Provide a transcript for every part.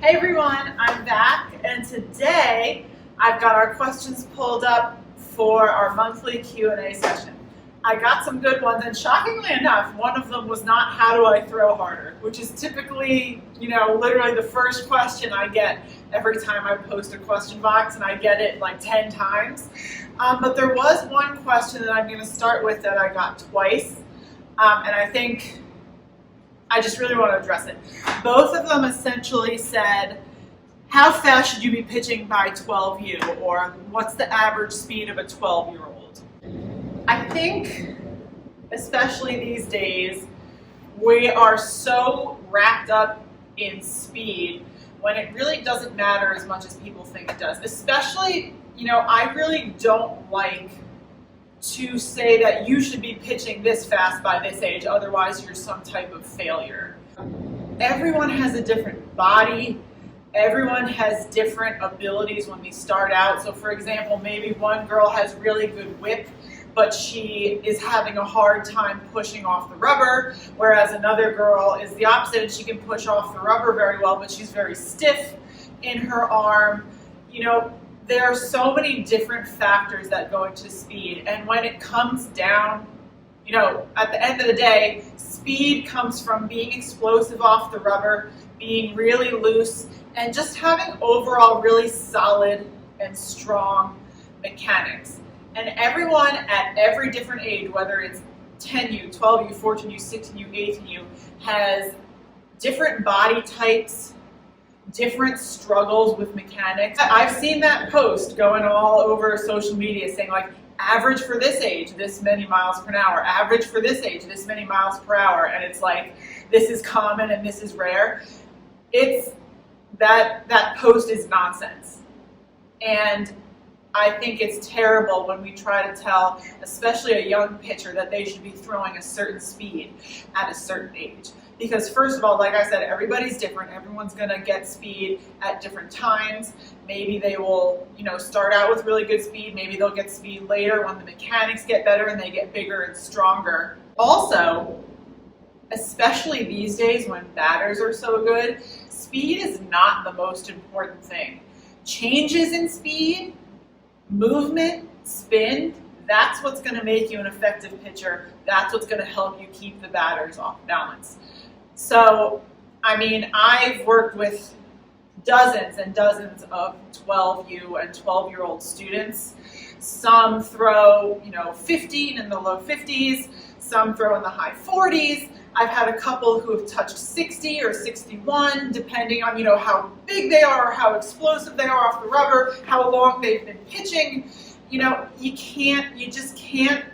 Hey everyone, I'm back, and today I've got our questions pulled up for our monthly Q&A session. I got some good ones, and shockingly enough, one of them was not how do I throw harder, which is typically, literally the first question I get every time I post a question box, and I get it like 10 times. But there was one question that I'm going to start with that I got twice, and I think I just really want to address it. Both of them essentially said, how fast should you be pitching by 12U, or what's the average speed of a 12-year-old? I think, especially these days, we are so wrapped up in speed when it really doesn't matter as much as people think it does. Especially, I really don't like to say that you should be pitching this fast by this age, otherwise you're some type of failure. Everyone has a different body. Everyone has different abilities when we start out. So for example, maybe one girl has really good whip, but she is having a hard time pushing off the rubber, whereas another girl is the opposite and she can push off the rubber very well, but she's very stiff in her arm. There are so many different factors that go into speed, and when it comes down, at the end of the day, speed comes from being explosive off the rubber, being really loose, and just having overall really solid and strong mechanics. And everyone at every different age, whether it's 10U, 12U, 14U, 16U, 18U, has different body types, different struggles with mechanics. I've seen that post going all over social media saying like, average for this age, this many miles per hour, average for this age, this many miles per hour, and it's like, this is common and this is rare. It's that post is nonsense. And I think it's terrible when we try to tell, especially a young pitcher, that they should be throwing a certain speed at a certain age. Because first of all, like I said, everybody's different. Everyone's going to get speed at different times. Maybe they will, start out with really good speed. Maybe they'll get speed later when the mechanics get better and they get bigger and stronger. Also, especially these days when batters are so good, speed is not the most important thing. Changes in speed, movement, spin, that's what's going to make you an effective pitcher. That's what's going to help you keep the batters off balance. So, I've worked with dozens and dozens of 12U and 12-year-old students. Some throw, 15 in the low 50s. Some throw in the high 40s. I've had a couple who have touched 60 or 61, depending on, how big they are, how explosive they are off the rubber, how long they've been pitching. You just can't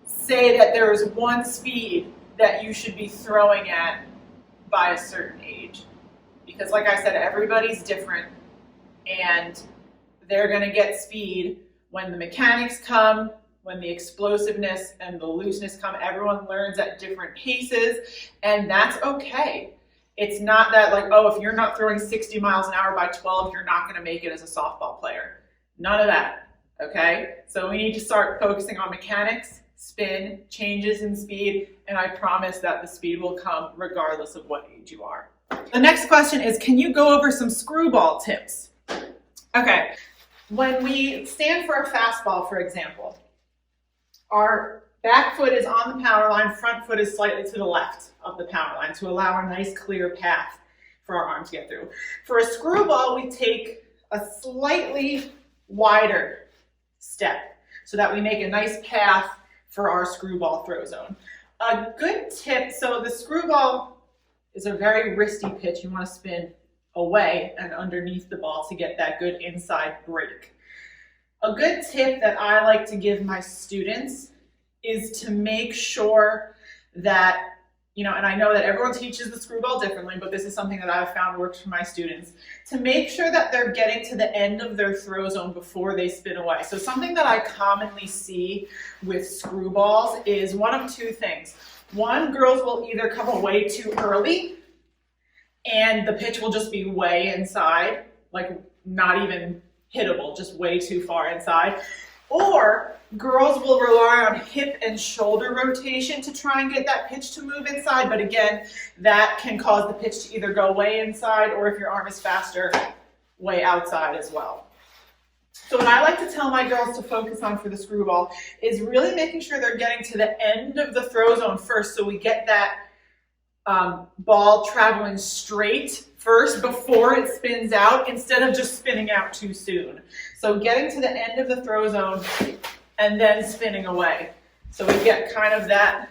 say that there is one speed that you should be throwing at by a certain age. Because like I said, everybody's different, and they're going to get speed when the mechanics come, when the explosiveness and the looseness come. Everyone learns at different paces, and that's okay. It's not that like, oh, if you're not throwing 60 miles an hour by 12, you're not going to make it as a softball player. None of that, okay? So we need to start focusing on mechanics, spin, changes in speed, and I promise that the speed will come regardless of what age you are. The next question is, can you go over some screwball tips? Okay, when we stand for a fastball, for example, our back foot is on the power line, front foot is slightly to the left of the power line to allow a nice clear path for our arm to get through. For a screwball, we take a slightly wider step so that we make a nice path for our screwball throw zone. A good tip, so the screwball is a very wristy pitch. You want to spin away and underneath the ball to get that good inside break. A good tip that I like to give my students is to make sure that, and I know that everyone teaches the screwball differently, but this is something that I've found works for my students, to make sure that they're getting to the end of their throw zone before they spin away. So something that I commonly see with screwballs is one of two things. One, girls will either come away too early and the pitch will just be way inside, like not even hittable, just way too far inside. Or Girls will rely on hip and shoulder rotation to try and get that pitch to move inside, but again, that can cause the pitch to either go way inside or if your arm is faster, way outside as well. So what I like to tell my girls to focus on for the screwball is really making sure they're getting to the end of the throw zone first, so we get that ball traveling straight first before it spins out instead of just spinning out too soon. So getting to the end of the throw zone and then spinning away. So we get kind of that.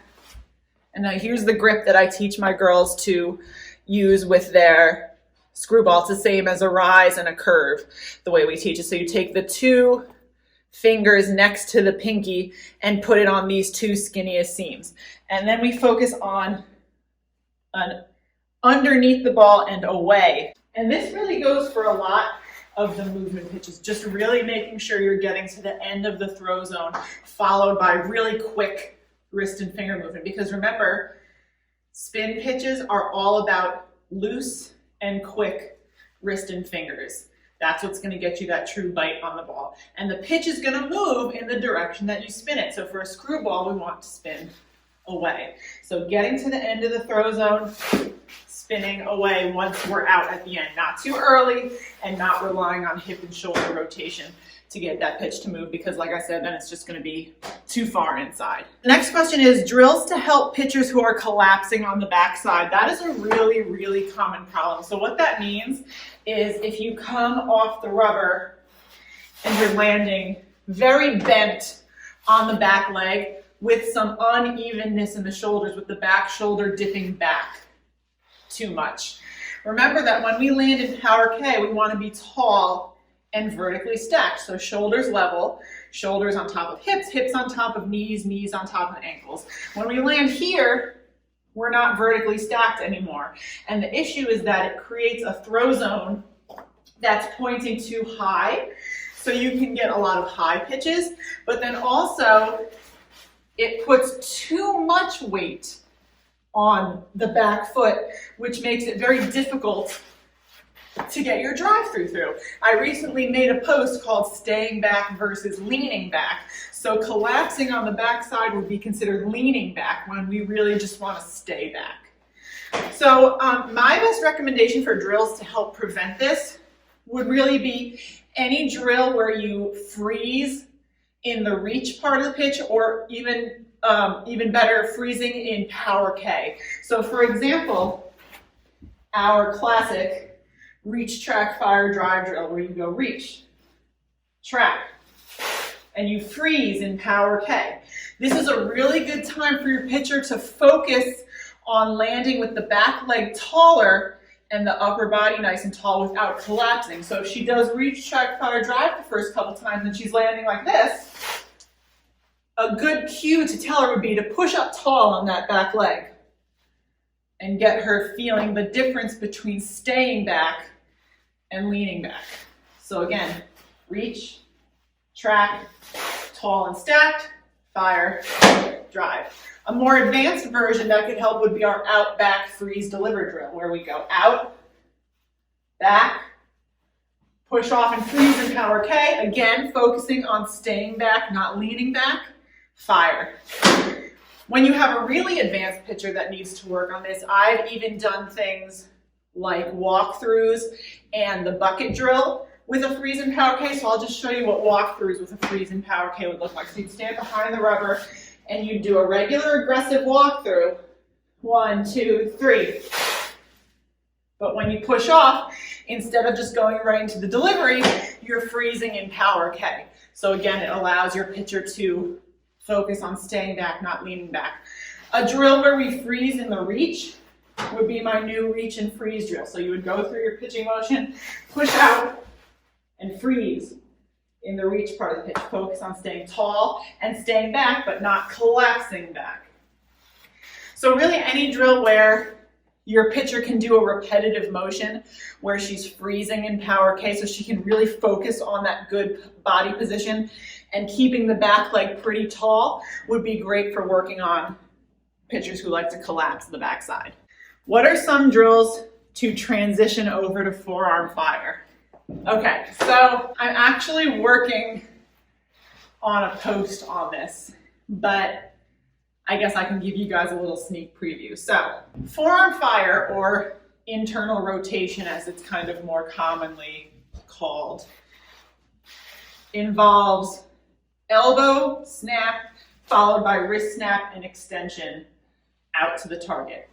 And now here's the grip that I teach my girls to use with their screwball. It's the same as a rise and a curve, the way we teach it. So you take the two fingers next to the pinky and put it on these two skinniest seams. And then we focus on underneath the ball and away. And this really goes for a lot of the movement pitches, just really making sure you're getting to the end of the throw zone, followed by really quick wrist and finger movement. Because remember, spin pitches are all about loose and quick wrist and fingers. That's what's going to get you that true bite on the ball. And the pitch is going to move in the direction that you spin it. So for a screwball, we want to spin away. So getting to the end of the throw zone, spinning away once we're out at the end. Not too early and not relying on hip and shoulder rotation to get that pitch to move, because like I said, then it's just going to be too far inside. The next question is drills to help pitchers who are collapsing on the backside. That is a really, really common problem. So what that means is if you come off the rubber and you're landing very bent on the back leg with some unevenness in the shoulders, with the back shoulder dipping back too much. Remember that when we land in Power K, we want to be tall and vertically stacked. So shoulders level, shoulders on top of hips, hips on top of knees, knees on top of ankles. When we land here, we're not vertically stacked anymore. And the issue is that it creates a throw zone that's pointing too high. So you can get a lot of high pitches, but then also it puts too much weight on the back foot, which makes it very difficult to get your drive through. I recently made a post called staying back versus leaning back. So collapsing on the backside would be considered leaning back when we really just want to stay back. So my best recommendation for drills to help prevent this would really be any drill where you freeze in the reach part of the pitch, or even better, freezing in Power K. So for example, our classic reach, track, fire, drive drill, where you go reach, track, and you freeze in Power K. This is a really good time for your pitcher to focus on landing with the back leg taller and the upper body nice and tall without collapsing. So if she does reach, track, fire, drive the first couple times and she's landing like this, a good cue to tell her would be to push up tall on that back leg and get her feeling the difference between staying back and leaning back. So again, reach, track, tall and stacked, fire, drive. A more advanced version that could help would be our out, back, freeze, deliver drill, where we go out, back, push off and freeze in Power K. Again, focusing on staying back, not leaning back, fire. When you have a really advanced pitcher that needs to work on this, I've even done things like walkthroughs and the bucket drill with a freeze in Power K. So I'll just show you what walkthroughs with a freeze in Power K would look like. So you'd stand behind the rubber and you do a regular aggressive walkthrough. 1, 2, 3. But when you push off, instead of just going right into the delivery, you're freezing in Power K. So again, it allows your pitcher to focus on staying back, not leaning back. A drill where we freeze in the reach would be my new reach and freeze drill. So you would go through your pitching motion, push out, and freeze in the reach part of the pitch. Focus on staying tall and staying back, but not collapsing back. So really any drill where your pitcher can do a repetitive motion where she's freezing in Power K, so she can really focus on that good body position and keeping the back leg pretty tall, would be great for working on pitchers who like to collapse the backside. What are some drills to transition over to forearm fire? Okay, so I'm actually working on a post on this, but I guess I can give you guys a little sneak preview. So forearm fire, or internal rotation as it's kind of more commonly called, involves elbow snap followed by wrist snap and extension out to the target.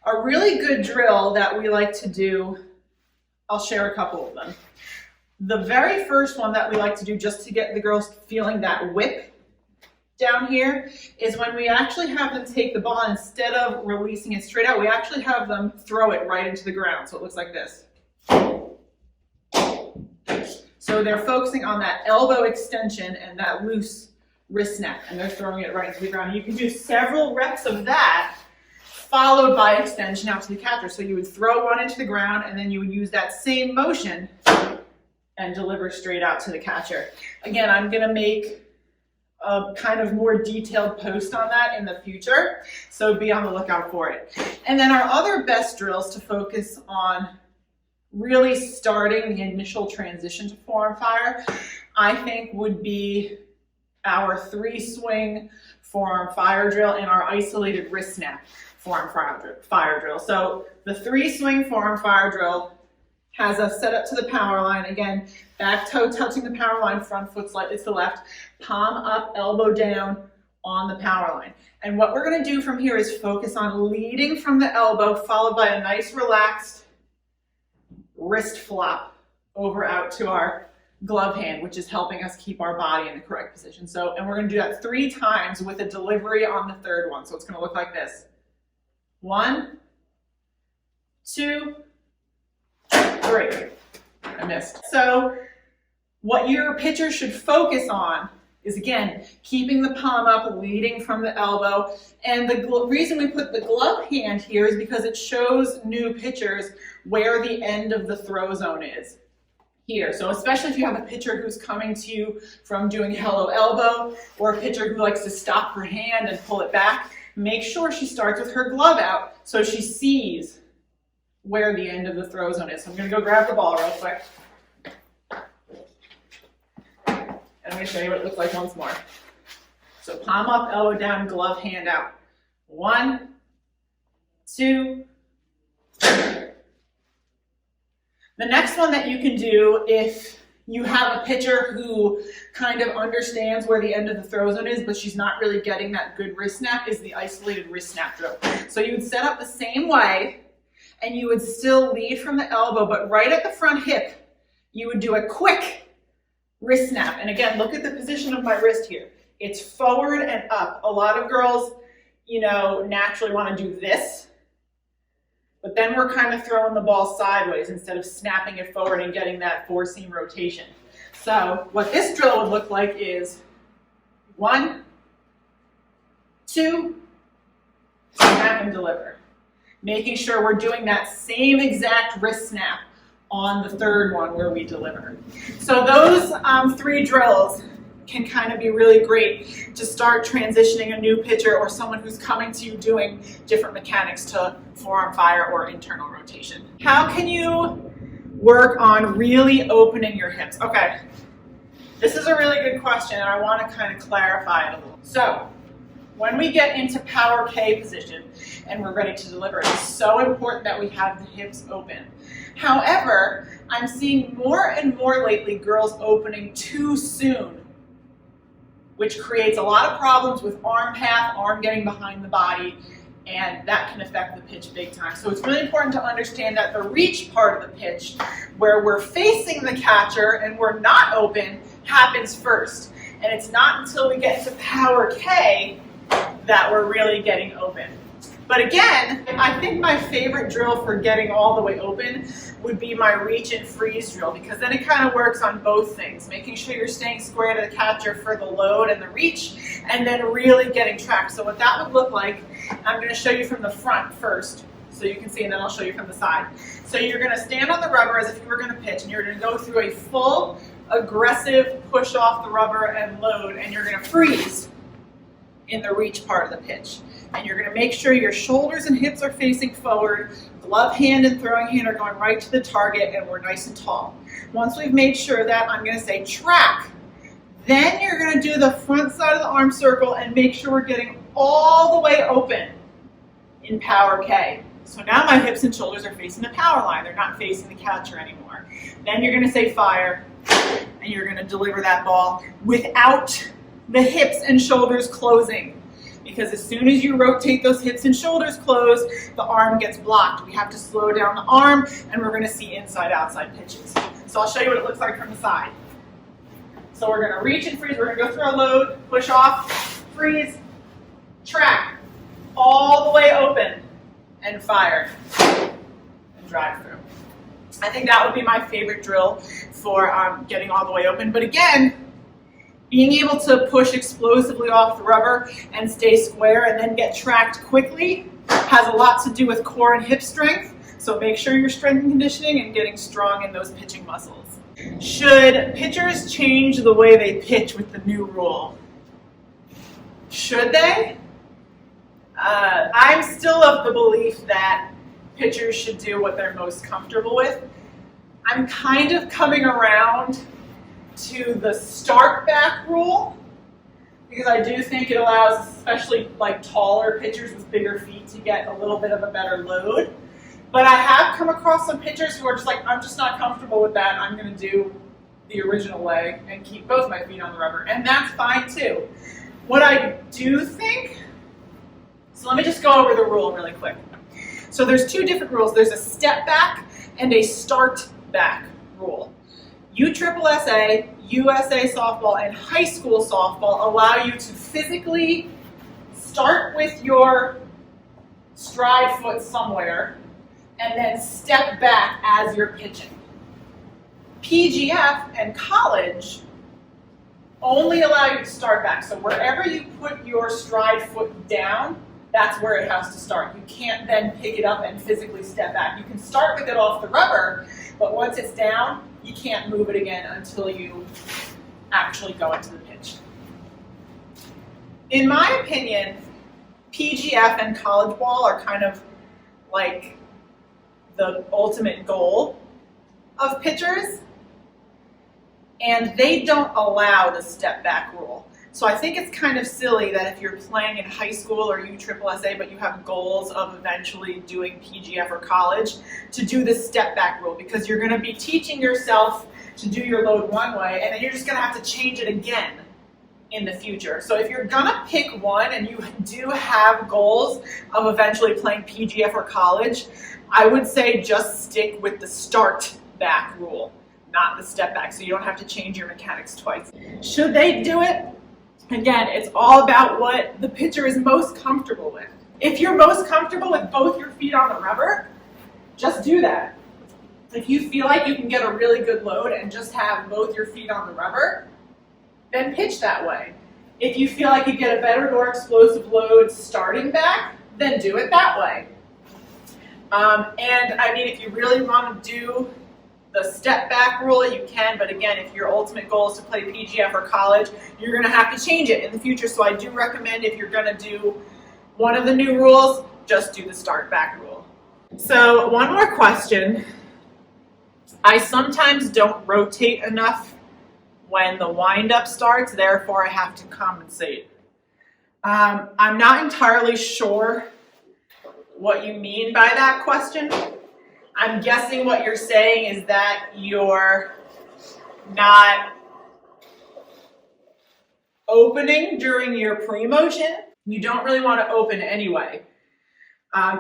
A really good drill that we like to do, I'll share a couple of them. The very first one that we like to do, just to get the girls feeling that whip down here, is when we actually have them take the ball, and instead of releasing it straight out, we actually have them throw it right into the ground. So it looks like this. So they're focusing on that elbow extension and that loose wrist snap, and they're throwing it right into the ground. You can do several reps of that, followed by extension out to the catcher. So you would throw one into the ground, and then you would use that same motion and deliver straight out to the catcher. Again, I'm gonna make a kind of more detailed post on that in the future, so be on the lookout for it. And then our other best drills to focus on really starting the initial transition to forearm fire, I think would be our 3-swing forearm fire drill and our isolated wrist snap forearm fire drill. So the 3-swing forearm fire drill has us set up to the power line. Again, back toe touching the power line, front foot slightly to the left, palm up, elbow down on the power line. And what we're gonna do from here is focus on leading from the elbow, followed by a nice relaxed wrist flop over out to our glove hand, which is helping us keep our body in the correct position. So, and we're gonna do that 3 times with a delivery on the third one. So it's gonna look like this. 1, 2, 3. I missed. So what your pitcher should focus on is, again, keeping the palm up, leading from the elbow. And the reason we put the glove hand here is because it shows new pitchers where the end of the throw zone is. Here. So especially if you have a pitcher who's coming to you from doing hello elbow, or a pitcher who likes to stop her hand and pull it back, make sure she starts with her glove out so she sees where the end of the throw zone is. So I'm going to go grab the ball real quick. And I'm going to show you what it looks like once more. So palm up, elbow down, glove hand out. 1, 2, 3. The next one that you can do if you have a pitcher who kind of understands where the end of the throw zone is, but she's not really getting that good wrist snap, is the isolated wrist snap drill. So you would set up the same way, and you would still lead from the elbow, but right at the front hip, you would do a quick wrist snap. And again, look at the position of my wrist here. It's forward and up. A lot of girls, you know, naturally want to do this, but then we're kind of throwing the ball sideways instead of snapping it forward and getting that 4-seam rotation. So what this drill would look like is 1, 2, snap and deliver. Making sure we're doing that same exact wrist snap on the third one where we deliver. So those 3 drills can kind of be really great to start transitioning a new pitcher or someone who's coming to you doing different mechanics to forearm fire or internal rotation. How can you work on really opening your hips? Okay, this is a really good question, and I want to kind of clarify it a little. So when we get into power K position and we're ready to deliver, it's so important that we have the hips open. However, I'm seeing more and more lately girls opening too soon, which creates a lot of problems with arm path, arm getting behind the body, and that can affect the pitch big time. So it's really important to understand that the reach part of the pitch, where we're facing the catcher and we're not open, happens first. And it's not until we get to power K that we're really getting open. But again, I think my favorite drill for getting all the way open would be my reach and freeze drill, because then it kind of works on both things, making sure you're staying square to the catcher for the load and the reach, and then really getting tracked. So what that would look like, I'm going to show you from the front first, so you can see, and then I'll show you from the side. So you're going to stand on the rubber as if you were going to pitch, and you're going to go through a full, aggressive push off the rubber and load, and you're going to freeze in the reach part of the pitch. And you're going to make sure your shoulders and hips are facing forward, glove hand and throwing hand are going right to the target, and we're nice and tall. Once we've made sure that, I'm going to say track Then you're going to do the front side of the arm circle and make sure we're getting all the way open in power K. So now my hips and shoulders are facing the power line. They're not facing the catcher anymore. Then you're going to say fire, and you're going to deliver that ball without the hips and shoulders closing. Because as soon as you rotate those hips and shoulders close, the arm gets blocked. We have to slow down the arm, and we're going to see inside-outside pitches. So I'll show you what it looks like from the side. So we're going to reach and freeze. We're going to go through our load, push off, freeze, track, all the way open, and fire, and drive through. I think that would be my favorite drill for getting all the way open. But again, being able to push explosively off the rubber and stay square and then get tracked quickly has a lot to do with core and hip strength. So make sure you're strength and conditioning and getting strong in those pitching muscles. Should pitchers change the way they pitch with the new rule? Should they? I'm still of the belief that pitchers should do what they're most comfortable with. I'm kind of coming around to the start back rule because I do think it allows especially like taller pitchers with bigger feet to get a little bit of a better load. But I have come across some pitchers who are just like, I'm just not comfortable with that. I'm going to do the original way and keep both my feet on the rubber. And that's fine too. What I do think, so let me just go over the rule really quick. So there's two different rules. There's a step back and a start back rule. USSSA, USA softball, and high school softball allow you to physically start with your stride foot somewhere and then step back as you're pitching. PGF and college only allow you to start back. So wherever you put your stride foot down, that's where it has to start. You can't then pick it up and physically step back. You can start with it off the rubber, but once it's down, you can't move it again until you actually go into the pitch. In my opinion, PGF and college ball are kind of like the ultimate goal of pitchers, and they don't allow the step back rule. So I think it's kind of silly that if you're playing in high school or USSSA, but you have goals of eventually doing PGF or college, to do the step back rule, because you're going to be teaching yourself to do your load one way, and then you're just going to have to change it again in the future. So if you're going to pick one and you do have goals of eventually playing PGF or college, I would say just stick with the start back rule, not the step back, so you don't have to change your mechanics twice. Should they do it? Again, it's all about what the pitcher is most comfortable with. If you're most comfortable with both your feet on the rubber, just do that. If you feel like you can get a really good load and just have both your feet on the rubber, then pitch that way. If you feel like you get a better, more explosive load starting back, then do it that way. And I mean, if you really want to do the step back rule, you can, but again, if your ultimate goal is to play PGF or college, you're going to have to change it in the future. So I do recommend, if you're going to do one of the new rules, just do the start back rule. So one more question. I sometimes don't rotate enough when the wind-up starts, therefore I have to compensate. I'm not entirely sure what you mean by that question. I'm guessing what you're saying is that you're not opening during your pre-motion. You don't really want to open anyway.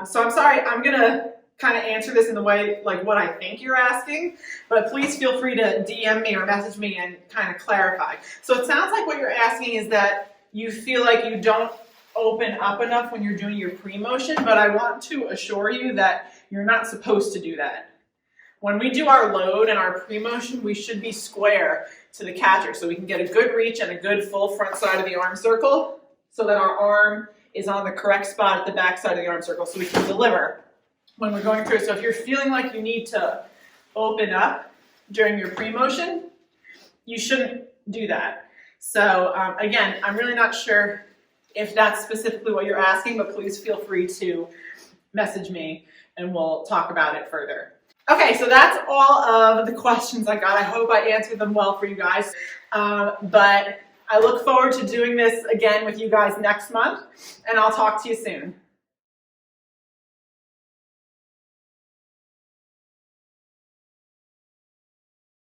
So I'm sorry, I'm going to kind of answer this in the way like what I think you're asking, but please feel free to DM me or message me and kind of clarify. So it sounds like what you're asking is that you feel like you don't open up enough when you're doing your pre-motion, but I want to assure you that you're not supposed to do that. When we do our load and our pre-motion, we should be square to the catcher so we can get a good reach and a good full front side of the arm circle so that our arm is on the correct spot at the back side of the arm circle so we can deliver when we're going through. So if you're feeling like you need to open up during your pre-motion, you shouldn't do that. So again, I'm really not sure if that's specifically what you're asking, but please feel free to message me and we'll talk about it further. Okay, so that's all of the questions I got. I hope I answered them well for you guys. But I look forward to doing this again with you guys next month, and I'll talk to you soon.